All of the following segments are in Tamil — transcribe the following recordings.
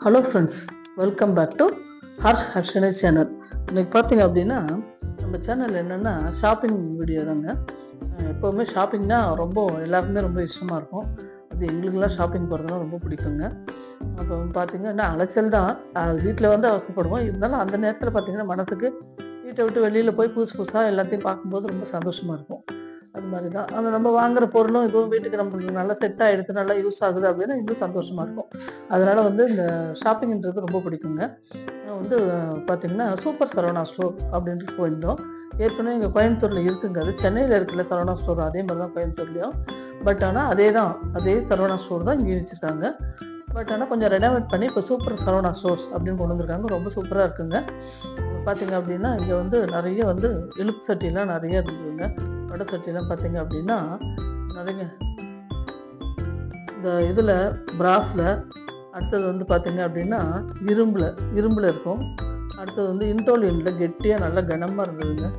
Hello friends, welcome back to ஹர்ஷனை சேனல். இன்னைக்கு பார்த்தீங்க அப்படின்னா நம்ம சேனல் என்னென்னா ஷாப்பிங் வீடியோ தாங்க. எப்போவுமே ஷாப்பிங்னா ரொம்ப எல்லாருக்குமே ரொம்ப இஷ்டமாக இருக்கும். அது எங்களுக்கெல்லாம் ஷாப்பிங் போகிறதுனா ரொம்ப பிடிக்குங்க. அப்போ பார்த்தீங்கன்னா அலைச்சல் தான், வீட்டில் வந்து அவசரப்படுவோம். இருந்தாலும் அந்த நேரத்தில் பார்த்தீங்கன்னா மனசுக்கு வீட்டை விட்டு வெளியில் போய் புதுசு புதுசாக எல்லாத்தையும் பார்க்கும்போது ரொம்ப சந்தோஷமாக இருக்கும். அது மாதிரி தான் அந்த நம்ம வாங்குற பொருளும் இதுவும் வீட்டுக்கு நம்மளுக்கு நல்லா செட் ஆகிடுது, நல்லா யூஸ் ஆகுது அப்படின்னா இன்னும் சந்தோஷமாக இருக்கும். அதனால் வந்து இந்த ஷாப்பிங்ன்றது ரொம்ப பிடிக்குங்க. நான் வந்து பார்த்தீங்கன்னா சூப்பர் சரவணா ஸ்டோர் அப்படின்ட்டு போயிருந்தோம். ஏற்கனவே இங்கே கோயம்புத்தூரில் இருக்குங்க. அது சென்னையில் இருக்குல்ல சரவணா ஸ்டோர், அதே மாதிரி தான் கோயம்புத்தூர்லேயும். பட் ஆனால் அதே சரவணா ஸ்டோர் தான் இங்கே வச்சுருக்காங்க. பட் ஆனால் கொஞ்சம் ரெனோவேட் பண்ணி இப்போ சூப்பர் சரவணா ஸ்டோர்ஸ் அப்படின்னு கொண்டு வந்திருக்காங்க. ரொம்ப சூப்பராக இருக்குங்க. பார்த்தீங்க அப்படின்னா இங்கே வந்து நிறைய வந்து இழுப்பு சட்டிலாம் நிறைய இருக்குதுங்க. வடை சட்டிலாம் பார்த்தீங்க அப்படின்னா நிறைய இந்த இதில் பிராஸில், அடுத்தது வந்து பார்த்தீங்க அப்படின்னா இரும்பில் இருக்கும். அடுத்தது வந்து இன்டோலியனில் கெட்டியாக நல்லா கனமாக இருந்ததுங்க.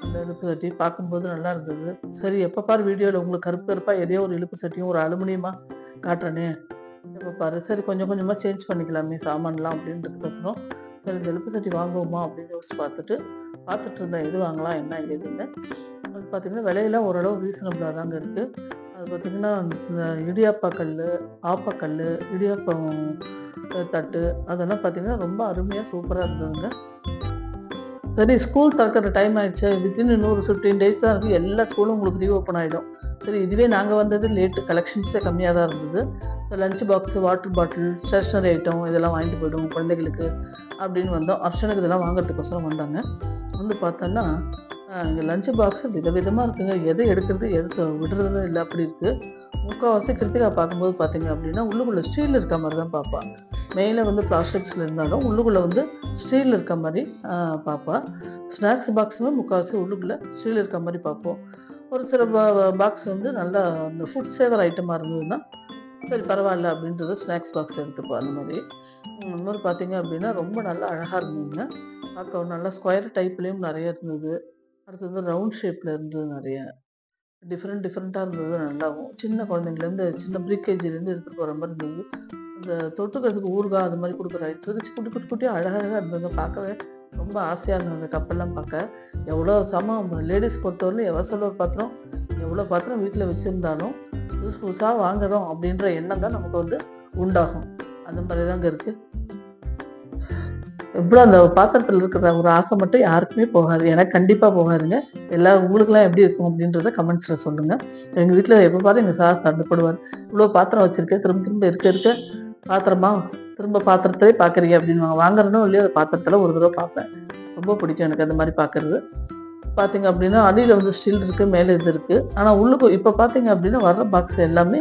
அந்த இழுப்பு சட்டி பார்க்கும்போது நல்லா இருந்தது. சரி, எப்போ பாரு வீடியோவில் உங்களுக்கு கருப்பாக எதையோ ஒரு இழுப்பு சட்டியும் ஒரு அலுமினியமாக காட்டுறேனே, எப்போ பாரு சரி கொஞ்சம் கொஞ்சமாக சேஞ்ச் பண்ணிக்கலாமே சாமான்லாம் அப்படின்றதுக்கோசரம் சரி இந்த இழுப்பு சட்டி வாங்குவோமா அப்படின்னு யோசிச்சு பார்த்துட்டு இருந்தேன் எது வாங்கலாம் என்ன ஏதுன்னு. அது பார்த்திங்கன்னா விலையெல்லாம் ஓரளவு ரீசனபிளாக தாங்க இருக்குது. அது பார்த்திங்கன்னா இந்த இடியாப்பக்கல், ஆப்பக்கல், இடியாப்பம் தட்டு அதெல்லாம் பார்த்திங்கன்னா ரொம்ப அருமையாக சூப்பராக இருந்ததுங்க. சரி, ஸ்கூல் திறக்கிற டைம் ஆயிடுச்சு, வித்தின் இன்னொரு 15 days தான் இருக்குது, எல்லா ஸ்கூலும் உங்களுக்கு ரீஓப்பன் ஆகிடும். சரி, இதுவே நாங்கள் வந்தது லேட்டு, கலெக்ஷன்ஸே கம்மியாக தான் இருந்தது. Lunch box, water bottle, stationery item இதெல்லாம் வாங்கிட்டு போய்டுவோம் குழந்தைகளுக்கு அப்படின்னு வந்தோம். அர்ஷனுக்கு இதெல்லாம் வாங்குறதுக்கோசரம் வந்தாங்க. வந்து பார்த்தோன்னா இங்கே லஞ்ச் பாக்ஸு விதவிதமாக இருக்குங்க. எதை எடுக்கிறது எது விடுறது இல்லை அப்படி இருக்குது. முக்கால்வாசி கிருத்திகா பார்க்கும்போது பார்த்தீங்க அப்படின்னா உள்ளுக்குள்ளே ஸ்டீல் இருக்க மாதிரி தான் பார்ப்பேன். மேலே வந்து பிளாஸ்டிக்ஸில் இருந்தாலும் உள்ளுக்குள்ளே வந்து ஸ்டீல் இருக்க மாதிரி பார்ப்பேன். ஸ்நாக்ஸ் பாக்ஸுமே முக்கால்வாசி உள்ளுக்குள்ளே ஸ்டீல் இருக்க மாதிரி பார்ப்போம். ஒரு சில பாக்ஸ் வந்து நல்லா அந்த ஃபுட் சேவர் ஐட்டமாக இருந்ததுன்னா சரி பரவாயில்ல அப்படின்றது ஸ்நாக்ஸ் பாக்ஸ் எடுத்துப்போம். அந்த மாதிரி இன்னொரு பார்த்தீங்க அப்படின்னா ரொம்ப நல்லா அழகாக இருந்ததுங்க. பார்க்க நல்லா ஸ்கொயர் டைப்லேயும் நிறைய இருந்தது. அடுத்து வந்து ரவுண்ட் ஷேப்பில் இருந்தது, நிறைய டிஃப்ரெண்ட்டாக இருந்தது. நல்லாவும் சின்ன குழந்தைங்கலேருந்து சின்ன ப்ரீகேஜிலேருந்து எடுத்துகிட்டு போகிற மாதிரி இருந்தது. அந்த தொட்டுக்கிறதுக்கு ஊறுகாய் அது மாதிரி கொடுக்குற ஐட்டம் குட்டியாக அழகாக இருந்தது. பார்க்கவே ரொம்ப ஆசையாக இருந்தது. அந்த கப்பெல்லாம் பார்க்க எவ்வளோ லேடிஸ் பொறுத்தவரையிலும் எவ்வளோ பாத்திரம் எவ்வளோ பாத்திரம் வீட்டில் வச்சுருந்தாலும் புதுசாக வாங்குறோம் அப்படின்ற எண்ணம் தான் நமக்கு வந்து உண்டாகும். அந்த மாதிரி தாங்க இருக்குது. எவ்வளோ அந்த பாத்திரத்தில் இருக்கிற ஒரு ஆசை மட்டும் யாருக்குமே போகாது. எனக்கு கண்டிப்பாக போகாதுங்க. உங்களுக்குலாம் எப்படி இருக்கும் அப்படின்றத கமெண்ட்ஸில் சொல்லுங்கள். எங்கள் வீட்டில் எப்போ பாரு எங்கள் சார் சண்டைப்படுவார், இவ்வளோ பாத்திரம் வச்சுருக்கேன், திரும்ப இருக்க பாத்திரமா திரும்ப பாத்திரத்திலே பார்க்குறீங்க அப்படின்வாங்க. வாங்குறனோ இல்லையோ அந்த பாத்திரத்தில் ஒரு தடவை பார்ப்பேன். ரொம்ப பிடிக்கும் எனக்கு அந்த மாதிரி பார்க்குறது. பார்த்தீங்க அப்படின்னா அடியில் வந்து ஸ்டீல் இருக்குது, மேலே இது இருக்குது. ஆனால் உள்ளுக்கு இப்போ பார்த்தீங்க அப்படின்னா வர்ற பாக்ஸ் எல்லாமே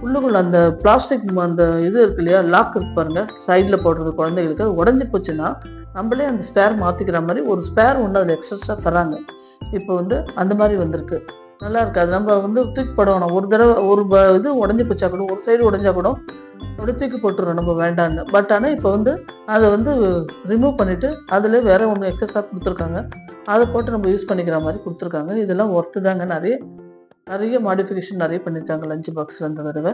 உள்ளுக்குள்ள அந்த பிளாஸ்டிக் அந்த இது இருக்கு இல்லையா, லாக் இருக்கு பாருங்க, சைடில் போடுறது குழந்தைகளுக்கு. அது உடஞ்சி போச்சுன்னா நம்மளே அந்த ஸ்பேர் மாற்றிக்கிற மாதிரி ஒரு ஸ்பேர் ஒன்று அதில் எக்ஸ்ட்ரா தராங்க. இப்போ வந்து அந்த மாதிரி வந்திருக்கு, நல்லா இருக்கு. அது நம்ம வந்து தூக்கி போடணும். ஒரு தடவை ஒரு இது உடஞ்சி போச்சா கூட, ஒரு சைடு உடஞ்சா கூட அப்படி தூக்கி போட்டுறோம் நம்ம வேண்டான்னு. பட் ஆனால் இப்போ வந்து அதை வந்து ரிமூவ் பண்ணிவிட்டு அதில் வேற ஒன்று எக்ஸஸாக கொடுத்துருக்காங்க. அதை போட்டு நம்ம யூஸ் பண்ணிக்கிற மாதிரி கொடுத்துருக்காங்க. இதெல்லாம் ஒர்த்து தாங்க. நிறைய மாடிஃபிகேஷன் நிறைய பண்ணியிருக்காங்க லஞ்ச் பாக்ஸில் இந்த தடவை.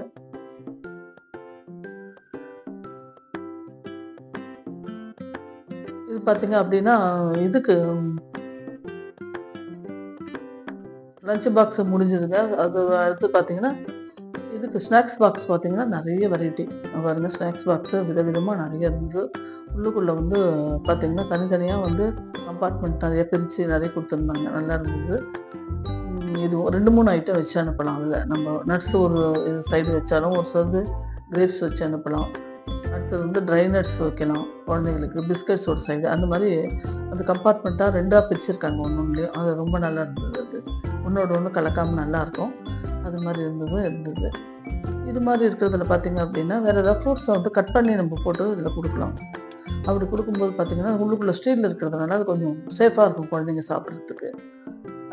இது பார்த்தீங்க அப்படின்னா இதுக்கு லஞ்ச் பாக்ஸ் முடிஞ்சதுங்க. அது அடுத்து பார்த்தீங்கன்னா இதுக்கு ஸ்நாக்ஸ் பாக்ஸ் பார்த்தீங்கன்னா நிறைய வெரைட்டி பாருங்க. ஸ்நாக்ஸ் பாக்ஸு விதவிதமாக நிறைய இருந்தது. உள்ளுக்குள்ளே வந்து பார்த்தீங்கன்னா தனித்தனியாக வந்து கம்பார்ட்மெண்ட் நிறைய பிரித்து நிறைய கொடுத்துருந்தாங்க. நல்லா இருந்தது. இது 2-3 ஐட்டம் வச்சு அனுப்பலாம். அதில் நம்ம நட்ஸ் ஒரு சைடு வச்சாலும், ஒரு சைடு கிரேப்ஸ் வச்சு அனுப்பலாம். அடுத்தது வந்து ட்ரை நட்ஸ் வைக்கலாம் குழந்தைங்களுக்கு, பிஸ்கட்ஸ் ஒரு சைடு, அந்த மாதிரி அந்த கம்பார்ட்மெண்ட்டாக 2ஆக பிரிச்சிருக்காங்க ஒன்றுலேயும். அது ரொம்ப நல்லா இருந்தது. அது ஒன்றோட ஒன்று கலக்காமல் நல்லாயிருக்கும். அது மாதிரி இருந்தது. இது மாதிரி இருக்கிறதுல பார்த்தீங்க அப்படின்னா வேறு ஏதாவது ஃப்ரூட்ஸை வந்து கட் பண்ணி நம்ம போட்டு இதில் கொடுக்கலாம். அப்படி கொடுக்கும்போது பார்த்தீங்கன்னா உள்ளுக்குள்ளே ஸ்டீல் இருக்கிறதுனால அது கொஞ்சம் சேஃபாக இருக்கும் குழந்தைங்க சாப்பிட்றதுக்கு.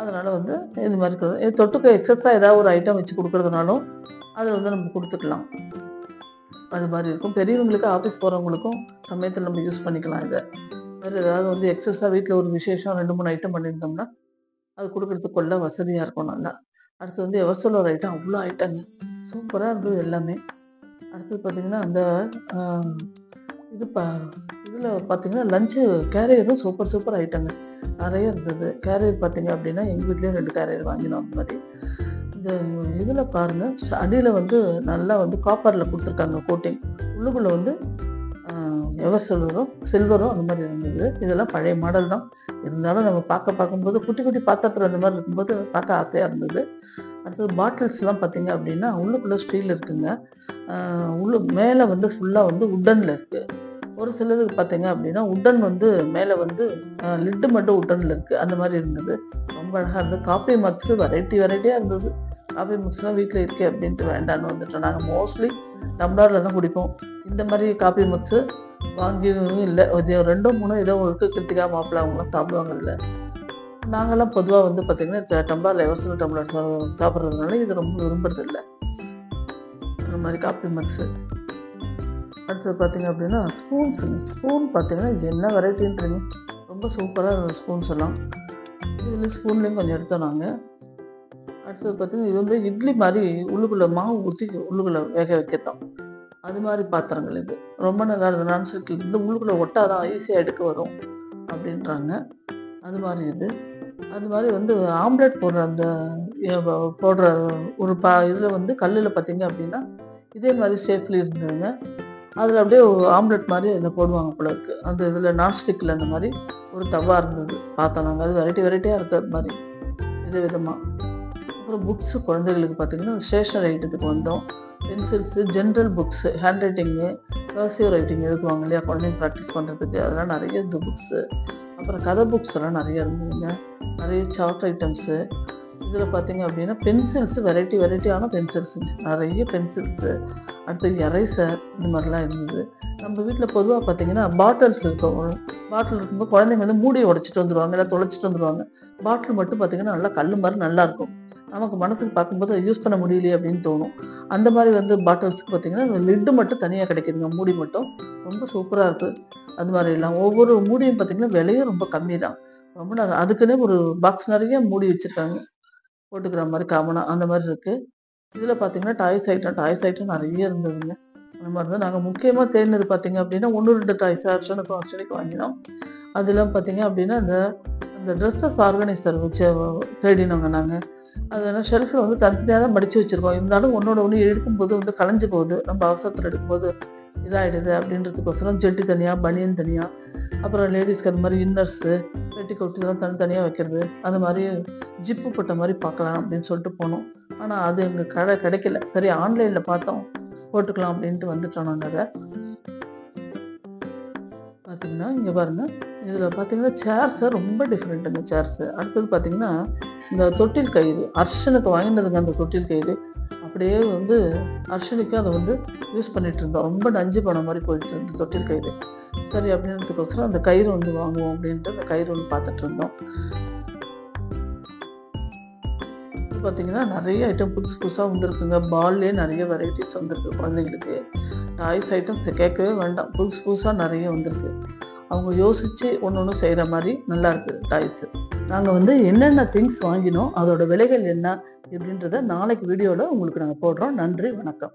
அதனால் வந்து இது மாதிரி இருக்கிறது தொட்டுக்க எக்ஸஸாக ஏதாவது ஒரு ஐட்டம் வச்சு கொடுக்குறதுனாலும் அதில் வந்து நம்ம கொடுத்துக்கலாம். அது மாதிரி இருக்கும். பெரியவங்களுக்கு ஆஃபீஸ் போகிறவங்களுக்கும் சமயத்தில் நம்ம யூஸ் பண்ணிக்கலாம். இதை வேறு ஏதாவது வந்து எக்ஸஸாக வீட்டில் ஒரு விசேஷம் 2-3 ஐட்டம் பண்ணியிருந்தோம்னா அது கொடுக்குறதுக்கு கொள்ள வசதியாக இருக்கும் நல்லா. அடுத்து வந்து எவர்சோல் ஒரு ஐட்டம், அவ்வளோ ஐட்டங்க சூப்பராக இருந்தது எல்லாமே. அடுத்தது பார்த்திங்கன்னா அந்த இது இதில் பார்த்தீங்கன்னா லஞ்சு கேரியரும் சூப்பர் ஐட்டங்க. நிறைய இருந்தது. கேரியர் பார்த்தீங்க அப்படின்னா எங்கள் வீட்லேயே 2 கேரியர் வாங்கினோம் அந்த மாதிரி. இந்த இதில் பாருங்கள், அடியில் வந்து நல்லா வந்து காப்பரில் கொடுத்துருக்காங்க கோட்டிங். உள்ளுக்குள்ளே வந்து எவர் சில்வரும் அந்த மாதிரி இருந்தது. இதெல்லாம் பழைய மாடல் தான். இருந்தாலும் நம்ம பார்க்கும்போது குட்டி பாத்திரத்தில் அந்த மாதிரி இருக்கும்போது பார்க்க ஆசையாக இருந்தது. அடுத்தது பாட்டில்ஸ்லாம் பார்த்தீங்க அப்படின்னா உள்ளுக்குள்ளே ஸ்டீல் இருக்குங்க. மேலே வந்து ஃபுல்லாக வந்து உட்டனில் இருக்குது. ஒரு சிலதுக்கு பார்த்தீங்க அப்படின்னா உட்டன் வந்து மேலே வந்து லிட்டு மட்டும் உட்டனில் இருக்குது. அந்த மாதிரி இருந்தது. ரொம்ப அழகாக இருந்தது. காஃபி மக்ஸு வெரைட்டியாக இருந்தது. காஃபி மக்ஸ்லாம் வீட்டில் இருக்கே அப்படின்ட்டு வேண்டான்னு வந்துட்டோம். நாங்கள் மோஸ்ட்லி டம்ளரில் தான் குடிப்போம். இந்த மாதிரி காஃபி மக்ஸு வாங்கியும் இல்லை. 2 3 ஏதோ ஒருக்கு கிருத்திகா மாப்பிள்ளை அவங்களாம் சாப்பிடுவாங்கல்ல. நாங்கள்லாம் பொதுவாக வந்து பார்த்திங்கன்னா டம்ளரில் எவர்சில்வர் டம்ளர் சாப்பிட்றதுனால இது ரொம்ப விரும்புறது இல்லை. இந்த மாதிரி காஃபி மக்ஸு. அடுத்தது பார்த்திங்க அப்படின்னா ஸ்பூன் பார்த்திங்கன்னா என்ன வெரைட்டின்றீங்க, ரொம்ப சூப்பராக இருந்தது ஸ்பூன்ஸ் எல்லாம். இதில் ஸ்பூன்லேயும் கொஞ்சம் எடுத்தோம் நாங்கள். அடுத்தது பார்த்திங்கன்னா இது வந்து இட்லி மாதிரி உள்ளுக்குள்ளே மாவு ஊற்றி உள்ளுக்குள்ளே வேக வைக்கத்தான். அது மாதிரி பாத்திரங்கள் இது ரொம்ப நல்லா இருக்குது. நான்ஸ்டிக் இருந்து உள்ளுக்குள்ளே ஒட்டாதான், ஈஸியாக எடுக்க வரும் அப்படின்றாங்க. அது மாதிரி அது மாதிரி வந்து ஆம்லெட் போடுற அந்த போடுற ஒரு இதில் வந்து கல்லில் பார்த்திங்க அப்படின்னா இதே மாதிரி ஷேப்லேயும் இருந்ததுங்க. அதில் அப்படியே ஆம்லெட் மாதிரி அதில் போடுவாங்க போல இருக்குது. அந்த இதில் நான்ஸ்டிக்கில் அந்த மாதிரி ஒரு தவா இருந்தது பார்த்தோம் நாங்கள். அது வெரைட்டியாக இருக்குது அது மாதிரி விதமாக. அப்புறம் புக்ஸு குழந்தைகளுக்கு பார்த்திங்கன்னா ஸ்டேஷனரி ஐட்டத்துக்கு வந்தோம். Pencils, general books, hand writing, cursive writing எழுதுவாங்க இல்லையா குழந்தைங்க ப்ராக்டிஸ் பண்ணுறதுக்கு, அதெல்லாம் நிறைய இருந்தது புக்ஸு. அப்புறம் கதை புக்ஸ் எல்லாம் நிறைய இருந்ததுங்க. நிறைய சார்ட் ஐட்டம்ஸு. இதில் பார்த்திங்க அப்படின்னா பென்சில்ஸு வெரைட்டியான பென்சில்ஸு, நிறைய பென்சில்ஸு. அடுத்து எரேசர் இந்த மாதிரிலாம் இருந்தது. நம்ம வீட்டில் பொதுவாக பார்த்திங்கன்னா பாட்டில்ஸ் இருக்கும். பாட்டில் இருக்கும்போது குழந்தைங்க வந்து மூடியை உடச்சிட்டு வந்துடுவாங்க, இல்லை தொலைச்சிட்டு வந்துடுவாங்க. பாட்டில் மட்டும் பார்த்திங்கன்னா நல்லா கல் மாதிரி நல்லாயிருக்கும். நமக்கு மனசுக்கு பார்க்கும்போது யூஸ் பண்ண முடியலையே அப்படின்னு தோணும். அந்த மாதிரி வந்து பாட்டில்ஸுக்கு பார்த்திங்கன்னா லிட்டு மட்டும் தனியாக கிடைக்குதுங்க, மூடி மட்டும் ரொம்ப சூப்பராக இருக்குது. அது மாதிரி எல்லாம் ஒவ்வொரு மூடியும் பார்த்திங்கன்னா விலையும் ரொம்ப கம்மி தான். ரொம்ப நல்லா, அதுக்குன்னே ஒரு பாக்ஸ் நிறைய மூடி வச்சுருக்காங்க போட்டுக்கிற மாதிரி காமனாக. அந்த மாதிரி இருக்குது. இதில் பார்த்திங்கன்னா டாய்ஸ் ஐட்டம் நிறைய இருந்ததுங்க. அந்த மாதிரி தான் நாங்கள் முக்கியமாக தேடினது பார்த்திங்க அப்படின்னா 1 2 டாய்ஸ் ஆக்ஷனுக்கு வாங்கினோம். அதெல்லாம் பார்த்திங்க அப்படின்னா அந்த ட்ரெஸ்ஸஸ் ஆர்கனைசர் வச்சு தேடினோங்க நாங்கள். அதனால் ஷெல்ஃபில் வந்து தனித்தனியாக தான் மடித்து வச்சுருக்கோம். இருந்தாலும் ஒன்று எடுக்கும்போது வந்து களைஞ்சு போகுது, நம்ம அவசரத்தில் எடுக்கும்போது இதாகிடுது அப்படின்றதுக்கோசரம் ஜெட்டி தனியாக, பனியன் தனியாக, அப்புறம் லேடிஸ்க்கு அது மாதிரி இன்னர்ஸு, பெட்டிக்கோட் இதெல்லாம் தனித்தனியாக வைக்கிறது, அது மாதிரி ஜிப்பு போட்ட மாதிரி பார்க்கலாம் அப்படின்னு சொல்லிட்டு போனோம். ஆனால் அது எங்கள் கிடைக்கல. சரி ஆன்லைனில் பார்த்தோம், போட்டுக்கலாம் அப்படின்ட்டு வந்துட்டோம் நாங்கள். அதை பார்த்திங்கன்னா இங்கே பாருங்கள், இதில் பார்த்திங்கன்னா சேர்ஸை ரொம்ப டிஃப்ரெண்ட்டுங்க சேர்ஸு. அடுத்தது பார்த்திங்கன்னா இந்த தொட்டில் கயிறு அர்ஷனுக்கு வாங்கினதுங்க. அந்த தொட்டில் கயிறு அப்படியே வந்து அர்ஷனுக்கு அதை வந்து யூஸ் பண்ணிகிட்டு இருந்தோம். ரொம்ப நஞ்சு போன மாதிரி போயிட்டு இருந்தது தொட்டில் கயிறு. சரி அப்படின்றதுக்கோசரம் அந்த கயிறு வந்து வாங்குவோம் அப்படின்ட்டு அந்த கயிறு வந்து பார்த்துட்டு இருந்தோம். பார்த்திங்கன்னா நிறைய ஐட்டம் புதுசாக வந்துருக்குங்க. பால்லே நிறைய வெரைட்டிஸ் வந்திருக்கு குழந்தைங்களுக்கு. டாய்ஸ் ஐட்டம்ஸ் கேட்கவே வேண்டாம், புதுசாக நிறைய வந்திருக்கு. அவங்க யோசித்து ஒன்று செய்கிற மாதிரி நல்லாயிருக்கு டாய்ஸு. நாங்கள் வந்து என்னென்ன திங்ஸ் வாங்கினோம், அதோட விலைகள் என்ன அப்படின்றத நாளைக்கு வீடியோவில் உங்களுக்கு நாங்கள் போடுறோம். நன்றி, வணக்கம்.